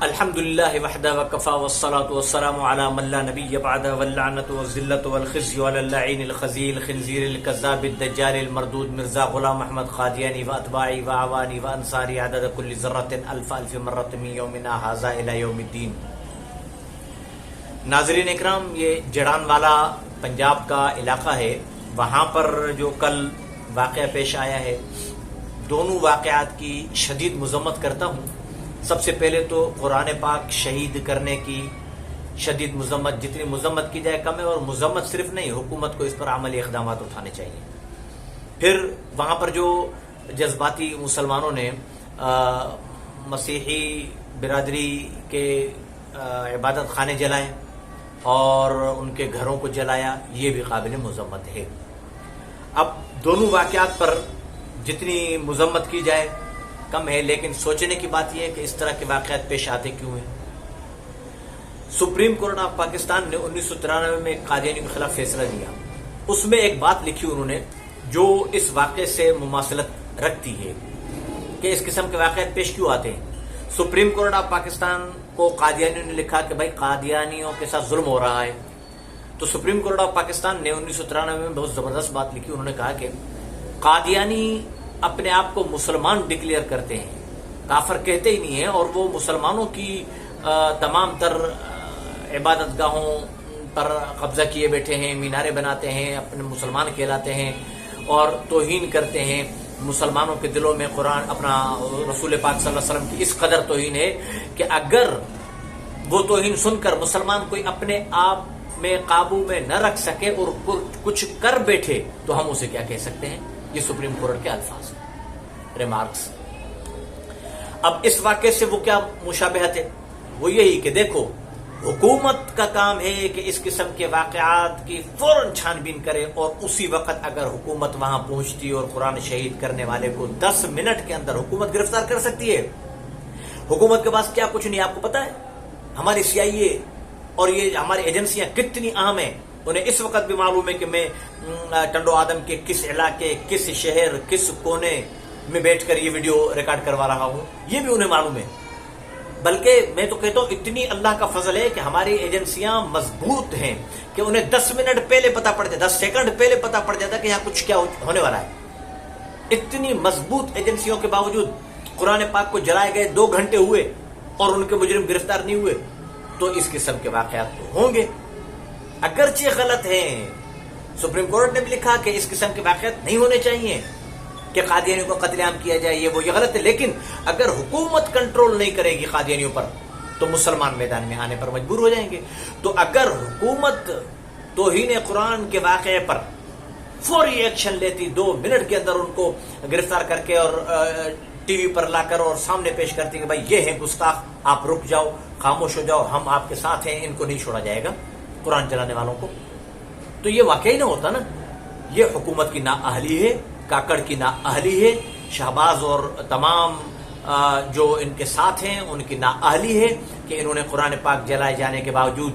الحمدللہ وحدہ وکفا والصلاة والسلام علی من لا نبی بعدہ واللعنۃ والذلۃ والخزي علی اللعین الخزی الخنزیر الکذاب الدجال المردود مرزا غلام احمد قادیانی واتباعی وعوانی وانصاری عدد کل ذرۃ الف الف مرۃ من یومنا ھذا الی یوم الدین۔ ناظرین اکرام، یہ جڑان والا پنجاب کا علاقہ ہے، وہاں پر جو کل واقعہ پیش آیا ہے، دونوں واقعات کی شدید مذمت کرتا ہوں۔ سب سے پہلے تو قرآن پاک شہید کرنے کی شدید مذمت، جتنی مذمت کی جائے کم ہے، اور مذمت صرف نہیں، حکومت کو اس پر عملی اقدامات اٹھانے چاہیے۔ پھر وہاں پر جو جذباتی مسلمانوں نے مسیحی برادری کے عبادت خانے جلائے اور ان کے گھروں کو جلایا، یہ بھی قابل مذمت ہے۔ اب دونوں واقعات پر جتنی مذمت کی جائے کم ہے، لیکن سوچنے کی بات یہ ہے کہ اس طرح کے واقعات پیش آتے کیوں ہیں۔ سپریم کورٹ آف پاکستان نے 1993 میں قادیانی کے خلاف فیصلہ دیا، اس میں ایک بات لکھی انہوں نے جو اس واقعے سے مماثلت رکھتی ہے کہ اس قسم کے واقعات پیش کیوں آتے ہیں۔ سپریم کورٹ آف پاکستان کو قادیانیوں نے لکھا کہ بھائی قادیانیوں کے ساتھ ظلم ہو رہا ہے، تو سپریم کورٹ آف پاکستان نے 1993 میں بہت زبردست بات لکھی۔ انہوں نے کہا کہ قادیانی اپنے آپ کو مسلمان ڈکلیئر کرتے ہیں، کافر کہتے ہی نہیں ہیں، اور وہ مسلمانوں کی تمام تر عبادت گاہوں پر قبضہ کیے بیٹھے ہیں، میناریں بناتے ہیں، اپنے مسلمان کہلاتے ہیں اور توہین کرتے ہیں۔ مسلمانوں کے دلوں میں قرآن اپنا رسول پاک صلی اللہ علیہ وسلم کی اس قدر توہین ہے کہ اگر وہ توہین سن کر مسلمان کوئی اپنے آپ میں قابو میں نہ رکھ سکے اور کچھ کر بیٹھے تو ہم اسے کیا کہہ سکتے ہیں۔ یہ سپریم کورٹ کے الفاظ ریمارکس۔ اب اس واقعے سے وہ کیا مشابہت ہے؟ وہ یہی کہ دیکھو، حکومت کا کام ہے کہ اس قسم کے واقعات کی فوراً چھان بین کرے، اور اسی وقت اگر حکومت وہاں پہنچتی اور قرآن شہید کرنے والے کو 10 منٹ کے اندر حکومت گرفتار کر سکتی ہے۔ حکومت کے پاس کیا کچھ نہیں، آپ کو پتا ہے ہماری CIA اور یہ ہماری ایجنسیاں کتنی اہم ہیں۔ انہیں اس وقت بھی معلوم ہے کہ میں ٹنڈو آدم کے کس علاقے، کس شہر، کس کونے میں بیٹھ کر یہ ویڈیو ریکارڈ کروا رہا ہوں، یہ بھی انہیں معلوم ہے۔ بلکہ میں تو کہتا ہوں اتنی اللہ کا فضل ہے کہ ہماری ایجنسیاں مضبوط ہیں کہ انہیں 10 منٹ پہلے پتہ پڑ جاتا، 10 سیکنڈ پہلے پتہ پڑ جاتا کہ یہاں کچھ کیا ہونے والا ہے۔ اتنی مضبوط ایجنسیوں کے باوجود قرآن پاک کو جلائے گئے 2 گھنٹے ہوئے اور ان کے مجرم گرفتار نہیں ہوئے، تو اس قسم کے واقعات تو ہوں گے، اگرچہ غلط ہیں۔ سپریم کورٹ نے بھی لکھا کہ اس قسم کے واقعات نہیں ہونے چاہیے کہ قادیانیوں کو قتل عام کیا جائے، یہ غلط ہے، لیکن اگر حکومت کنٹرول نہیں کرے گی قادیانیوں پر تو مسلمان میدان میں آنے پر مجبور ہو جائیں گے۔ تو اگر حکومت توہین قرآن کے واقعے پر فوری ایکشن لیتی، 2 منٹ کے اندر ان کو گرفتار کر کے اور ٹی وی پر لا کر اور سامنے پیش کرتی کہ بھائی یہ ہیں گستاخ، آپ رک جاؤ، خاموش ہو جاؤ، ہم آپ کے ساتھ ہیں، ان کو نہیں چھوڑا جائے گا، قرآن چلانے والوں کو، تو یہ واقعی نہ ہوتا نا۔ یہ حکومت کی نااہلی ہے، کاکڑ کی نااہلی ہے، شہباز اور تمام جو ان کے ساتھ ہیں ان کی نااہلی ہے کہ انہوں نے قرآن پاک جلائے جانے کے باوجود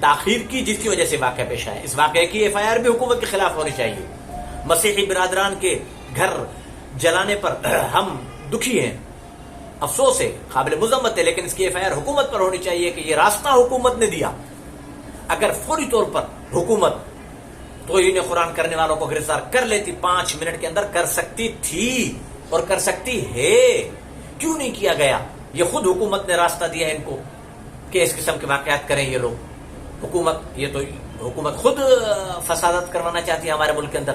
تاخیر کی، جس کی وجہ سے واقعہ پیش آیا۔ اس واقعے کی FIR بھی حکومت کے خلاف ہونی چاہیے۔ مسیحی برادران کے گھر جلانے پر ہم دکھی ہیں، افسوس ہے، قابل مذمت ہے، لیکن اس کی FIR حکومت پر ہونی چاہیے کہ یہ راستہ حکومت نے دیا۔ اگر فوری طور پر حکومت توہین قرآن کرنے والوں کو گرفتار کر لیتی 5 منٹ کے اندر، کر سکتی تھی اور کر سکتی ہے، کیوں نہیں کیا گیا؟ یہ خود حکومت نے راستہ دیا ان کو کہ اس قسم کے واقعات کریں یہ لوگ۔ حکومت خود فسادات کروانا چاہتی ہے ہمارے ملک کے اندر،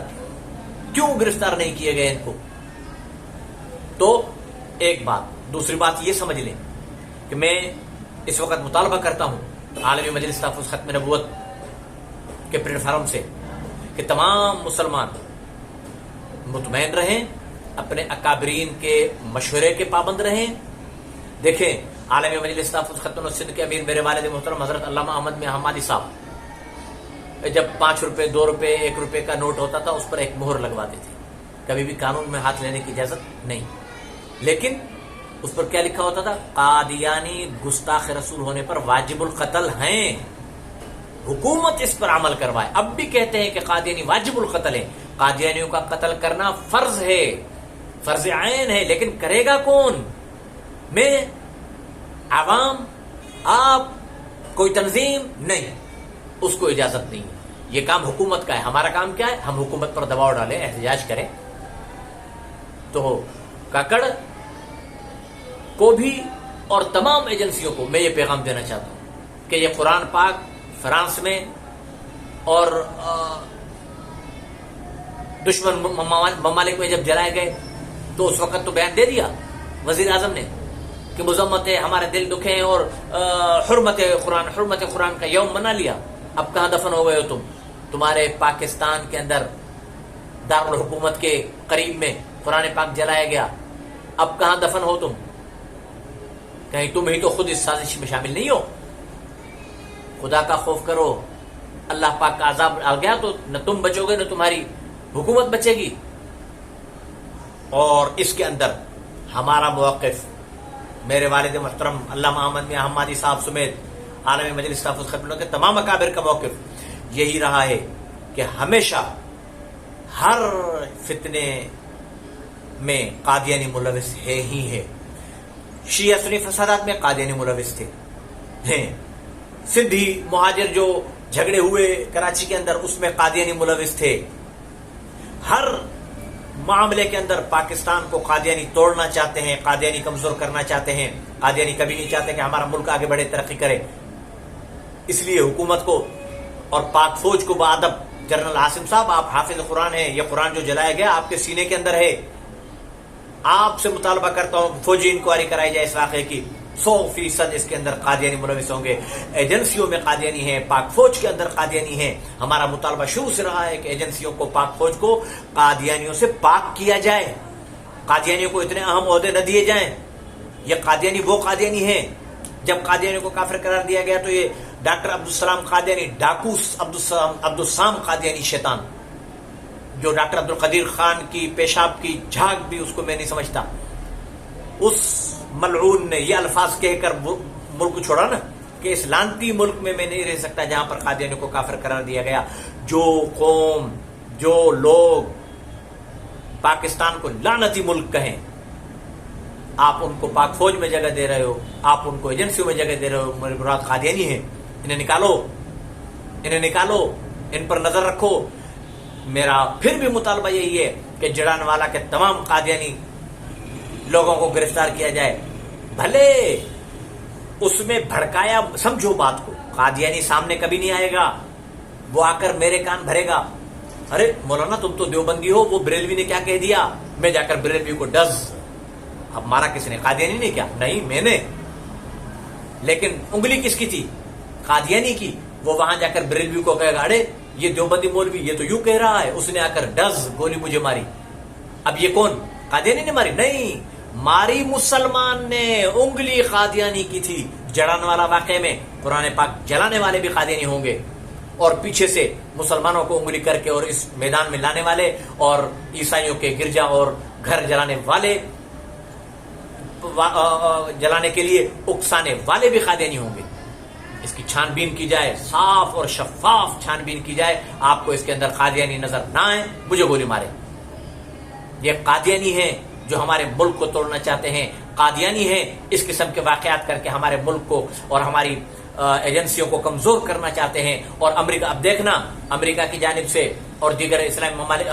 کیوں گرفتار نہیں کیے گئے ان کو؟ تو ایک بات، دوسری بات یہ سمجھ لیں کہ میں اس وقت مطالبہ کرتا ہوں عالمی مجلس تحفظ ختم نبوت کے پلیٹ فارم سے کہ تمام مسلمان مطمئن رہیں، اپنے اکابرین کے مشورے کے پابند رہیں۔ دیکھیں، عالمی مجلس تحفظ ختم نبوت کے امیر میرے والد محترم حضرت علامہ احمد میاں حمادی صاحب جب 5 روپے، 2 روپے، 1 روپے کا نوٹ ہوتا تھا اس پر ایک مہر لگواتے تھے، کبھی بھی قانون میں ہاتھ لینے کی اجازت نہیں، لیکن اس پر کیا لکھا ہوتا تھا؟ قادیانی گستاخ رسول ہونے پر واجب القتل ہیں، حکومت اس پر عمل کروائے۔ اب بھی کہتے ہیں کہ قادیانی واجب القتل ہیں، قادیانیوں کا قتل کرنا فرض ہے، فرض عین ہے، لیکن کرے گا کون؟ میں عوام آپ کوئی تنظیم نہیں، اس کو اجازت نہیں ہے. یہ کام حکومت کا ہے. ہمارا کام کیا ہے؟ ہم حکومت پر دباؤ ڈالیں، احتجاج کریں. تو کاکڑ کو بھی اور تمام ایجنسیوں کو میں یہ پیغام دینا چاہتا ہوں کہ یہ قرآن پاک فرانس میں اور دشمن ممالک میں جب جلائے گئے تو اس وقت تو بیان دے دیا وزیر اعظم نے کہ مذمت ہے، ہمارے دل دکھے ہیں، اور حرمت قرآن کا یوم منا لیا. اب کہاں دفن ہو گئے ہو تم؟ تمہارے پاکستان کے اندر دارالحکومت کے قریب میں قرآن پاک جلایا گیا. اب کہاں دفن ہو تم؟ کہیں تم ہی تو خود اس سازش میں شامل نہیں ہو؟ خدا کا خوف کرو. اللہ پاک کا عذاب آ گیا تو نہ تم بچو گے نہ تمہاری حکومت بچے گی. اور اس کے اندر ہمارا موقف، میرے والد محترم علامہ احمد میاں حمادی صاحب سمیت عالمی مجلس تحفظ ختم کے تمام اکابر کا موقف یہی رہا ہے کہ ہمیشہ ہر فتنے میں قادیانی ملوث ہے ہی ہے. شیعہ سنی فسادات میں قادیانی ملوث تھے ہیں. سندھی مہاجر جو جھگڑے ہوئے کراچی کے اندر اس میں قادیانی ملوث تھے. ہر معاملے کے اندر پاکستان کو قادیانی توڑنا چاہتے ہیں، قادیانی کمزور کرنا چاہتے ہیں. قادیانی کبھی نہیں چاہتے کہ ہمارا ملک آگے بڑھے، ترقی کرے. اس لیے حکومت کو اور پاک فوج کو بادب جنرل عاصم صاحب، آپ حافظ قرآن ہیں، یہ قرآن جو جلایا گیا آپ کے سینے کے اندر ہے. آپ سے مطالبہ کرتا ہوں فوجی انکوائری کرائی جائے اس واقعے کی. 100% اس کے اندر قادیانی ملوث ہوں گے. ایجنسیوں میں قادیانی ہیں، پاک فوج کے اندر قادیانی ہیں. ہمارا مطالبہ شروع سے رہا ہے کہ ایجنسیوں کو، پاک فوج کو قادیانیوں سے پاک کیا جائے. قادیانیوں کو اتنے اہم عہدے نہ دیے جائیں. یہ قادیانی وہ قادیانی ہیں. جب قادیانیوں کو کافر قرار دیا گیا تو یہ ڈاکٹر عبدالسلام قادیانی، ڈاکو عبدالسلام قادیانی شیطان، جو ڈاکٹر عبدالقدیر خان کی پیشاب کی جھاگ بھی اس کو میں نہیں سمجھتا، اس ملعون نے یہ الفاظ کہہ کر ملک چھوڑا نا کہ اس لانتی ملک میں نہیں رہ سکتا جہاں پر قادیانیوں کو کافر قرار دیا گیا. جو قوم، جو لوگ پاکستان کو لعنتی ملک کہیں، آپ ان کو پاک فوج میں جگہ دے رہے ہو، آپ ان کو ایجنسیوں میں جگہ دے رہے ہو. میرے مراد قادیانی ہیں. انہیں نکالو، ان پر نظر رکھو. میرا پھر بھی مطالبہ یہی ہے کہ جڑان والا کے تمام قادیانی لوگوں کو گرفتار کیا جائے. بھلے اس میں بھڑکایا، سمجھو بات کو. قادیانی سامنے کبھی نہیں آئے گا، وہ آ کر میرے کان بھرے گا، ارے مولانا تم تو دیوبندی ہو، وہ بریلوی نے کیا کہہ دیا. میں جا کر بریلوی کو ڈز. اب مارا کس نے؟ قادیانی نے کیا؟ نہیں، میں نے. لیکن انگلی کس کی تھی؟ قادیانی کی. وہ وہاں جا کر بریلوی کو کہے گا ارے یہ دیوبندی مولوی یہ تو یوں کہہ رہا ہے. اس نے آ کر ڈز گولی مجھے ماری. اب یہ کون؟ قادیانی نے ماری؟ نہیں، ماری مسلمان نے. انگلی قادیانی کی تھی. جڑان والا واقعے میں قرآن پاک جلانے والے بھی قادیانی ہوں گے، اور پیچھے سے مسلمانوں کو انگلی کر کے اور اس میدان میں لانے والے اور عیسائیوں کے گرجا اور گھر جلانے والے، جلانے کے لیے اکسانے والے بھی قادیانی ہوں گے. اس کی چھان بین کی جائے، صاف اور شفاف چھان بین کی جائے. آپ کو اس کے اندر قادیانی نظر نہ آئے، مجھے گولی مارے. یہ قادیانی ہیں جو ہمارے ملک کو توڑنا چاہتے ہیں. قادیانی ہیں اس قسم کے واقعات کر کے ہمارے ملک کو اور ہماری ایجنسیوں کو کمزور کرنا چاہتے ہیں. اور امریکہ، اب دیکھنا امریکہ کی جانب سے اور دیگر اسلامی ممالک،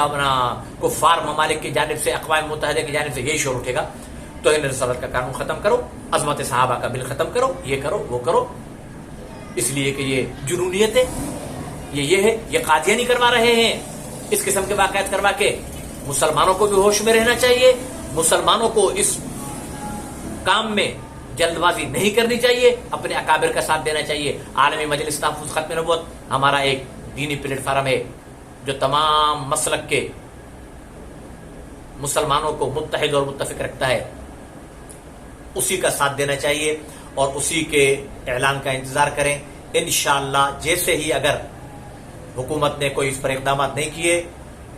کفار ممالک کی جانب سے، اقوام متحدہ کی جانب سے یہی شور اٹھے گا تو ان رسالت کا قانون ختم کرو، عظمت صحابہ کا بل ختم کرو، یہ کرو وہ کرو. اس لیے کہ یہ جنونیت ہے، یہ ہے، یہ قادیانی کروا رہے ہیں. اس قسم کے واقعات کروا کے مسلمانوں کو بھی ہوش میں رہنا چاہیے. مسلمانوں کو اس کام میں جلد بازی نہیں کرنی چاہیے، اپنے اکابر کا ساتھ دینا چاہیے. عالمی مجلس تحفظ ختم نبوت ہمارا ایک دینی پلیٹ فارم ہے جو تمام مسلک کے مسلمانوں کو متحد اور متفق رکھتا ہے. اسی کا ساتھ دینا چاہیے اور اسی کے اعلان کا انتظار کریں. انشاءاللہ جیسے ہی اگر حکومت نے کوئی اس پر اقدامات نہیں کیے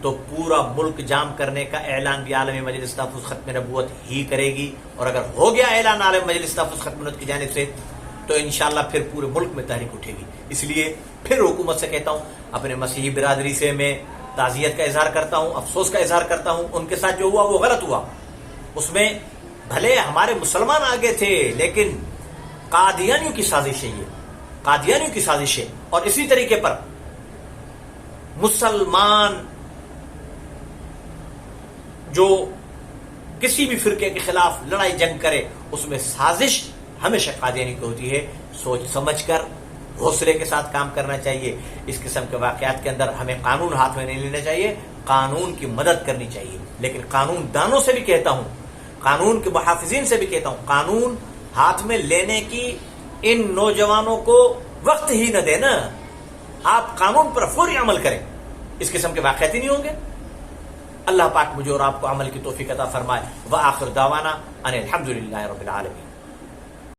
تو پورا ملک جام کرنے کا اعلان بھی عالمی مجلس تحفظ ختم نبوت ہی کرے گی. اور اگر ہو گیا اعلان عالمی مجلس تحفظ ختم نبوت کی جانب سے تو انشاءاللہ پھر پورے ملک میں تحریک اٹھے گی. اس لیے پھر حکومت سے کہتا ہوں، اپنے مسیحی برادری سے میں تعزیت کا اظہار کرتا ہوں، افسوس کا اظہار کرتا ہوں. ان کے ساتھ جو ہوا وہ غلط ہوا. اس میں بھلے ہمارے مسلمان آگے تھے لیکن قادیانیوں کی سازش ہے، یہ قادیانیوں کی سازش ہے. اور اسی طریقے پر مسلمان جو کسی بھی فرقے کے خلاف لڑائی جنگ کرے اس میں سازش ہمیشہ قادیانی کی ہوتی ہے. سوچ سمجھ کر حوصلے کے ساتھ کام کرنا چاہیے. اس قسم کے واقعات کے اندر ہمیں قانون ہاتھ میں نہیں لینا چاہیے، قانون کی مدد کرنی چاہیے. لیکن قانون دانوں سے بھی کہتا ہوں، قانون کے محافظین سے بھی کہتا ہوں، قانون ہاتھ میں لینے کی ان نوجوانوں کو وقت ہی نہ دینا. آپ قانون پر فوری عمل کریں، اس قسم کے واقعات ہی نہیں ہوں گے. اللہ پاک مجھے اور آپ کو عمل کی توفیق عطا فرمائے. وآخر دعوانا ان الحمدللہ رب العالمین.